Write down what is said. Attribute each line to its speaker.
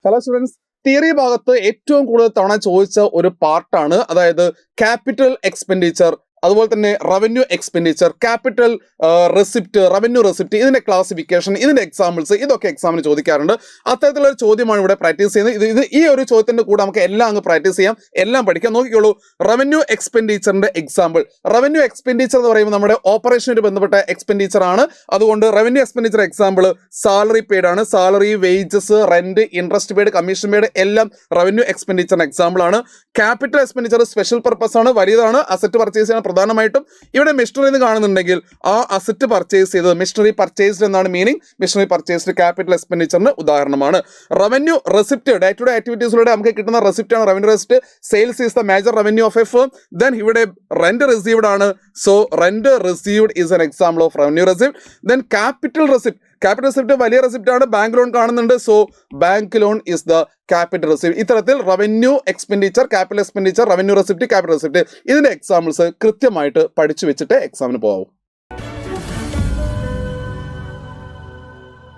Speaker 1: Hello students, theory ഭാഗത്ത് ഏറ്റവും കൂടുതൽ തവണ ചോദിച്ച ഒരു പാർട്ടാണ്, അതായത് ക്യാപിറ്റൽ എക്സ്പെൻഡിച്ചർ, അതുപോലെ തന്നെ revenue expenditure, capital receipt, revenue receipt, ഇതിന്റെ ക്ലാസിഫിക്കേഷൻ, ഇതിന്റെ എക്സാമ്പിൾസ്, ഇതൊക്കെ എക്സാമിന് ചോദിക്കാറുണ്ട്. അത്തരത്തിലുള്ള ഒരു ചോദ്യമാണ് ഇവിടെ പ്രാക്ടീസ് ചെയ്യുന്നത്. ഇത് ഈ ഒരു ചോദ്യത്തിന്റെ കൂടെ നമുക്ക് എല്ലാം അങ്ങ് പ്രാക്ടീസ് ചെയ്യാം, എല്ലാം പഠിക്കാം. നോക്കിക്കോളൂ, റവന്യൂ എക്സ്പെൻഡിച്ചറിന്റെ എക്സാമ്പിൾ. റവന്യൂ എക്സ്പെൻഡിച്ചർ എന്ന് പറയുമ്പോൾ നമ്മുടെ ഓപ്പറേഷനുമായിട്ട് ബന്ധപ്പെട്ട എക്സ്പെൻഡിച്ചർ ആണ്. അതുകൊണ്ട് revenue expenditure example salary paid ആണ്. Salary, wages, rent, interest paid, commission paid എല്ലാം റവന്യൂ എക്സ്പെൻഡിച്ചറിന്റെ എക്സാമ്പിൾ ആണ്. ക്യാപിറ്റൽ എക്സ്പെൻഡിച്ചർ സ്പെഷ്യൽ പർപ്പസ് ആണ്, വലിയതാണ്, അസറ്റ് പർച്ചേസ് ചെയ്യാൻ പ്രധാനമായിട്ടും. ഇവിടെ മെഷീനറി എന്ന് കാണുന്നുണ്ടെങ്കിൽ ആ അസറ്റ് പർച്ചേസ് ചെയ്തത് മെഷീനറി പർച്ചേസ്ഡ് എന്നാണ് മീനിങ്. മെഷീനറി പർച്ചേസ്ഡ് ക്യാപിറ്റൽ എക്സ്പെൻഡിച്ചറിന് ഉദാഹരണമാണ്. Revenue receipt, day to day ആക്ടിവിറ്റീസിലൂടെ നമുക്ക് കിട്ടുന്ന റെസിപ്റ്റ് ആണ് revenue receipt. Sales is the major revenue of a firm. Then ഇവിടെ റെന്റ് റിസീവ്ഡ് ആണ്, so rent received is an example of revenue receipt. Then capital receipt, capital receipt വലിയ receipt ആണ്, bank loan കാണുന്നുണ്ട്, so bank loan is the capital receipt. ഇത്തരത്തിൽ revenue expenditure, capital expenditure, revenue receipt, capital receipt, ഇതിന്റെ examples കൃത്യമായിട്ട് പഠിച്ചു വെച്ചിട്ട് എക്സാമിന് പോകാവും.